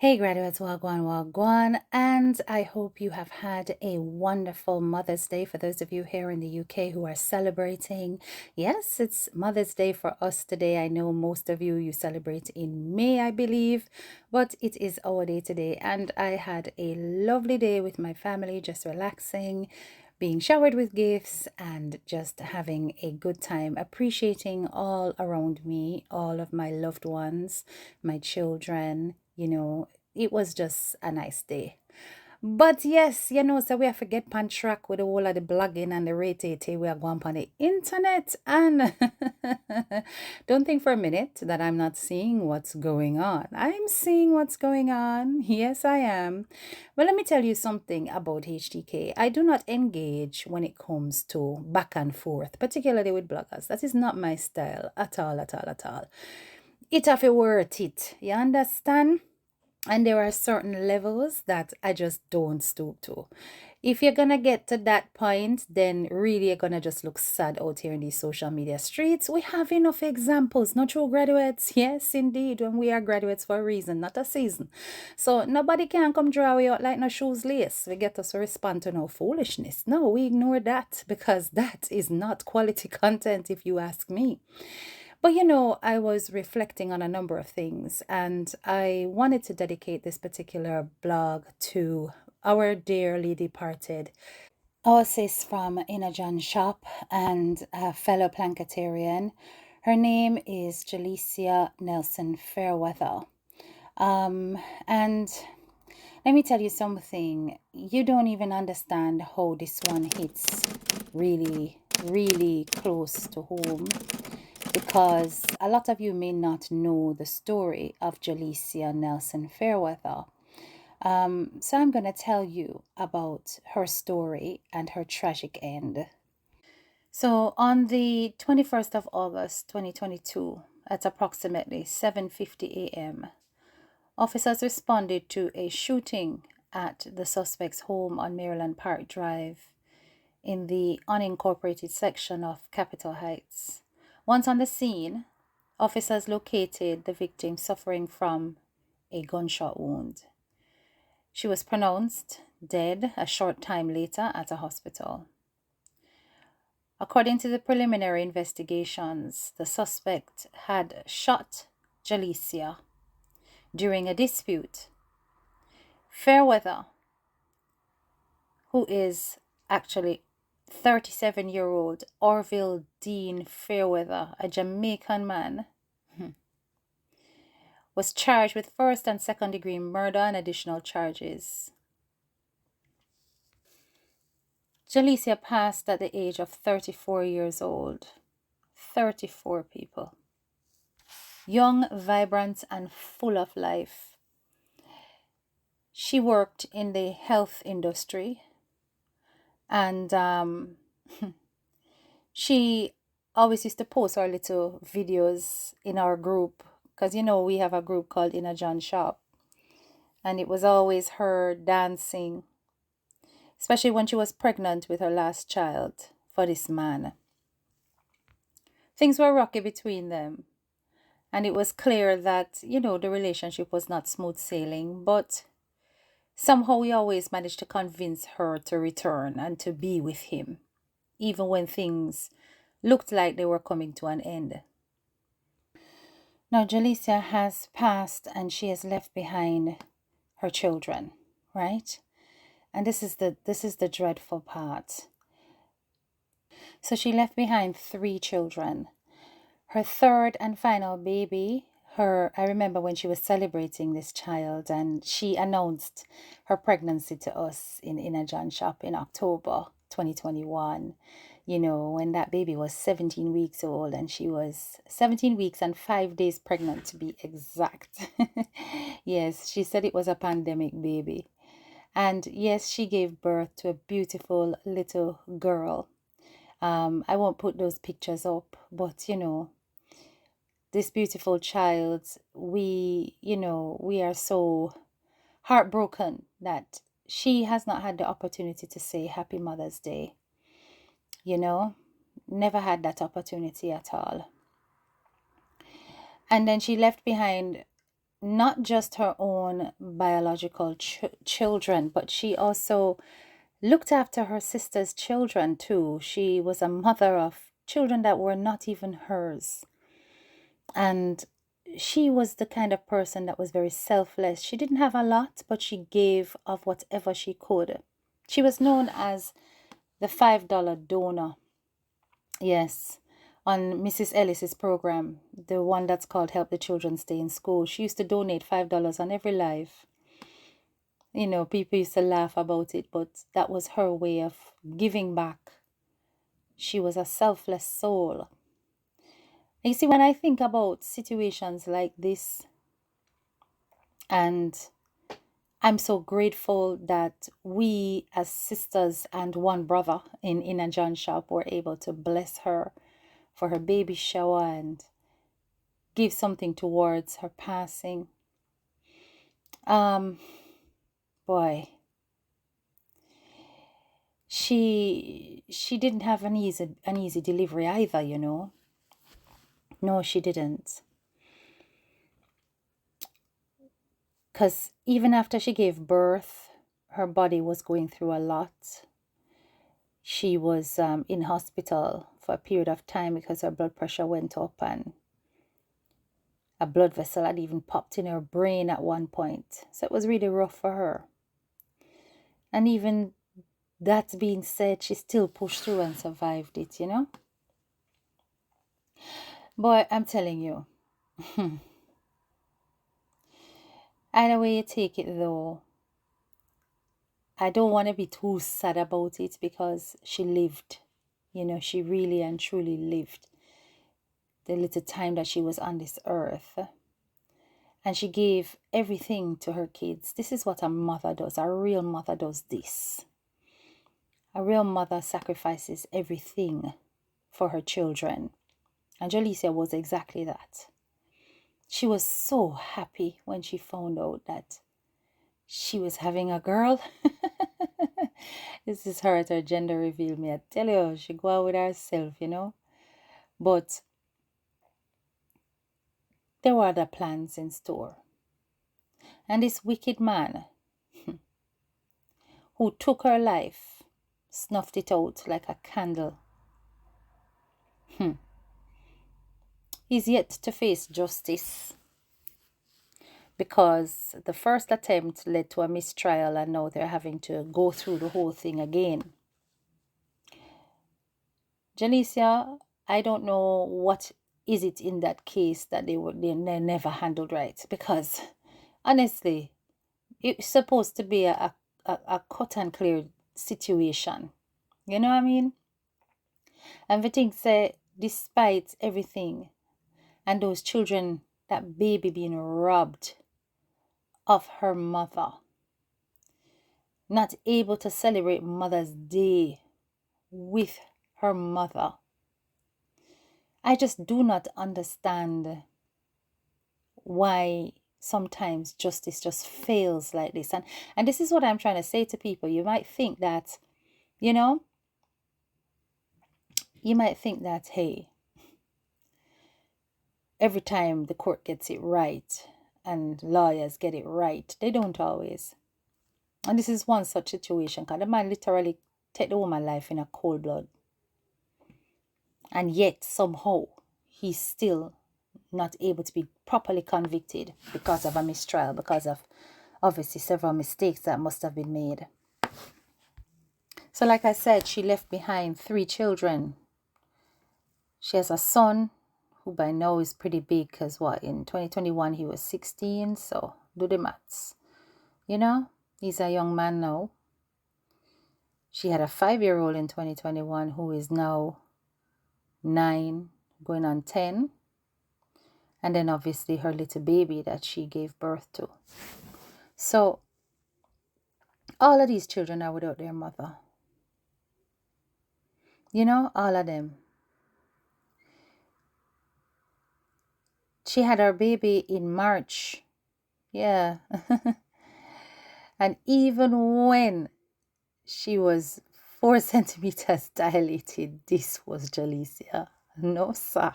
Hey graduates, wagwan wagwan, and I hope you have had a wonderful Mother's Day for those of you here in the UK who are celebrating. Yes, it's Mother's Day for us today. I know most of you celebrate in May, I believe, but it is our day today, and I had a lovely day with my family, just relaxing, being showered with gifts and just having a good time, appreciating all around me, all of my loved ones, my children. It was just a nice day. But yes, so we have to get on track with the whole of the blogging and the rate we are going on the internet. And don't think for a minute that I'm not seeing what's going on. I'm seeing what's going on. Yes, I am. Well, let me tell you something about HTK. I do not engage when it comes to back and forth, particularly with bloggers. That is not my style at all, at all, at all. It have to worth it. You understand? And there are certain levels that I just don't stoop to. If you're gonna get to that point, then really you're gonna just look sad out here in these social media streets. We have enough examples, not true graduates. Yes, indeed, when we are graduates for a reason, not a season. So nobody can come draw you out like no shoes lace. We get us to respond to no foolishness. No, we ignore that because that is not quality content, if you ask me. But I was reflecting on a number of things, and I wanted to dedicate this particular blog to our dearly departed, our sis from Inner John Shop and a fellow Planketarian. Her name is Jalesia Nelson Fairweather. And let me tell you something, you don't even understand how this one hits really, really close to home, because a lot of you may not know the story of Jalesia Nelson Fairweather. So I'm going to tell you about her story and her tragic end. So on the 21st of August 2022, at approximately 7:50 a.m., officers responded to a shooting at the suspect's home on Maryland Park Drive in the unincorporated section of Capitol Heights. Once on the scene, officers located the victim suffering from a gunshot wound. She was pronounced dead a short time later at a hospital. According to the preliminary investigations, the suspect had shot Jalissia during a dispute. Fairweather, who is actually 37-year-old Orville Dean Fairweather, a Jamaican man, was charged with first and second degree murder and additional charges. Jalesia passed at the age of 34 years old. 34 people. Young, vibrant, and full of life. She worked in the health industry, and she always used to post our little videos in our group, because we have a group called Inner John Shop, and it was always her dancing, especially when she was pregnant with her last child for this man. Things were rocky between them, and it was clear that the relationship was not smooth sailing, but somehow we always managed to convince her to return and to be with him, even when things looked like they were coming to an end. Now, Jalesia has passed and she has left behind her children, right? And this is the dreadful part. So she left behind 3 children. Her third and final baby, I remember when she was celebrating this child and she announced her pregnancy to us in Inner John Shop in October 2021. When that baby was 17 weeks old, and she was 17 weeks and 5 days pregnant to be exact. Yes, she said it was a pandemic baby. And yes, she gave birth to a beautiful little girl. I won't put those pictures up, but this beautiful child, we are so heartbroken that she has not had the opportunity to say Happy Mother's Day. Never had that opportunity at all. And then she left behind not just her own biological children, but she also looked after her sister's children too. She was a mother of children that were not even hers. And she was the kind of person that was very selfless. She didn't have a lot, but she gave of whatever she could. She was known as the $5 donor. Yes. On Mrs. Ellis's program, the one that's called Help the Children Stay in School, she used to donate $5 on every life. You know, people used to laugh about it, but that was her way of giving back. She was a selfless soul. You see, when I think about situations like this, and I'm so grateful that we as sisters and one brother in a John shop were able to bless her for her baby shower and give something towards her passing. Boy, she didn't have an easy delivery either, you know. No, she didn't. Because even after she gave birth, her body was going through a lot. She was in hospital for a period of time because her blood pressure went up, and a blood vessel had even popped in her brain at one point. So it was really rough for her. And even that being said, she still pushed through and survived it, you know. Boy, I'm telling you. Either way you take it though, I don't want to be too sad about it because she lived. You know, she really and truly lived the little time that she was on this earth. And she gave everything to her kids. This is what a mother does. A real mother does this. A real mother sacrifices everything for her children. And Jalesia was exactly that. She was so happy when she found out that she was having a girl. This is her at her gender reveal. Me, I tell you, she go out with herself, you know. But there were other plans in store. And this wicked man who took her life snuffed it out like a candle. He's yet to face justice because the first attempt led to a mistrial and now they're having to go through the whole thing again. Jalissia, I don't know what is it in that case that they never handled right, because honestly, it's supposed to be a cut and clear situation. You know what I mean? And the thing say, despite everything, and those children, that baby being robbed of her mother, not able to celebrate Mother's Day with her mother. I just do not understand why sometimes justice just fails like this. And this is what I'm trying to say to people. You might think that, you know, hey, every time the court gets it right and lawyers get it right, they don't always. And this is one such situation, because the man literally take the woman's life in a cold blood. And yet, somehow, he's still not able to be properly convicted because of a mistrial, because of obviously several mistakes that must have been made. So like I said, she left behind 3 children. She has a son who by now is pretty big, because in 2021 he was 16, so do the maths. You know, he's a young man now. She had a 5-year-old in 2021 who is now 9, going on 10. And then obviously her little baby that she gave birth to. So all of these children are without their mother. You know, all of them. She had her baby in March. Yeah. And even when she was 4 centimeters dilated, this was Jalesia. No, sir.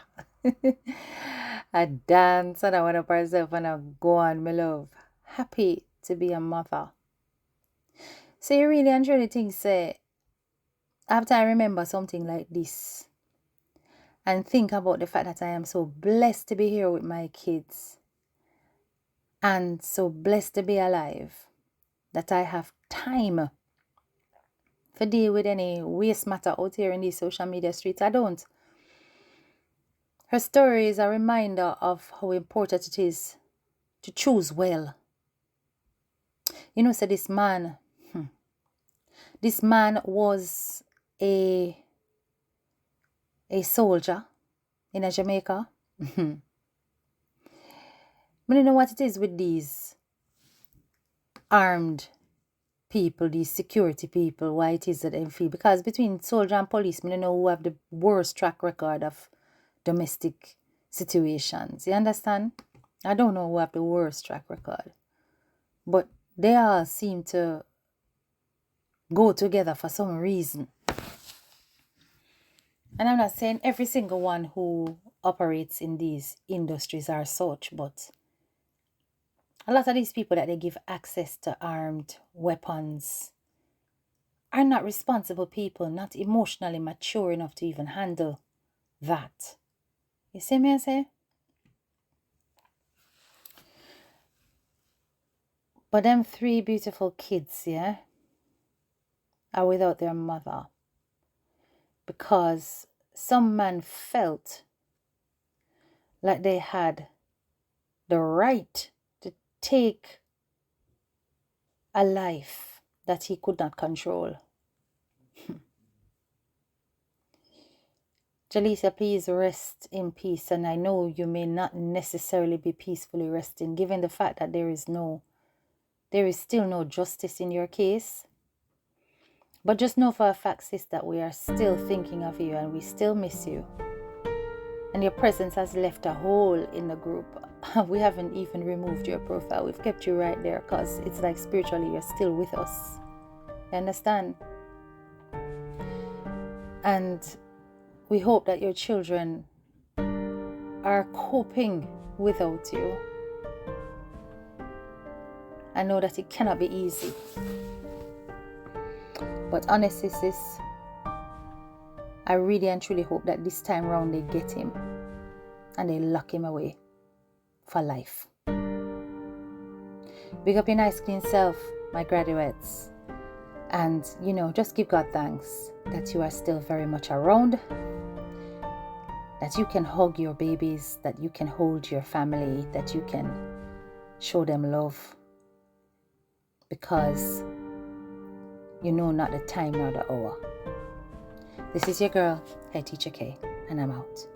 I dance and I want up herself and I go on, my love. Happy to be a mother. So you really and truly think, say, after I remember something like this and think about the fact that I am so blessed to be here with my kids and so blessed to be alive, that I have time to deal with any waste matter out here in these social media streets. I don't. Her story is a reminder of how important it is to choose well. You know, so this man was a soldier in a Jamaica. I don't know what it is with these armed people, these security people, why it is that they feel. Because between soldier and police, I don't know who have the worst track record of domestic situations. You understand? I don't know who have the worst track record. But they all seem to go together for some reason. And I'm not saying every single one who operates in these industries are such, but a lot of these people that they give access to armed weapons are not responsible people, not emotionally mature enough to even handle that. You see me, I say? But them 3 beautiful kids, yeah, are without their mother. Because some man felt like they had the right to take a life that he could not control. Jalissia, please rest in peace. And I know you may not necessarily be peacefully resting, given the fact that there is still no justice in your case. But just know for a fact, sis, that we are still thinking of you and we still miss you. And your presence has left a hole in the group. We haven't even removed your profile. We've kept you right there because it's like spiritually you're still with us. You understand? And we hope that your children are coping without you. I know that it cannot be easy. But honestly, sis, I really and truly hope that this time round they get him and they lock him away for life. Big up your nice clean self, my graduates. And, just give God thanks that you are still very much around, that you can hug your babies, that you can hold your family, that you can show them love. Because you know not the time nor the hour. This is your girl, Head Teacher K, and I'm out.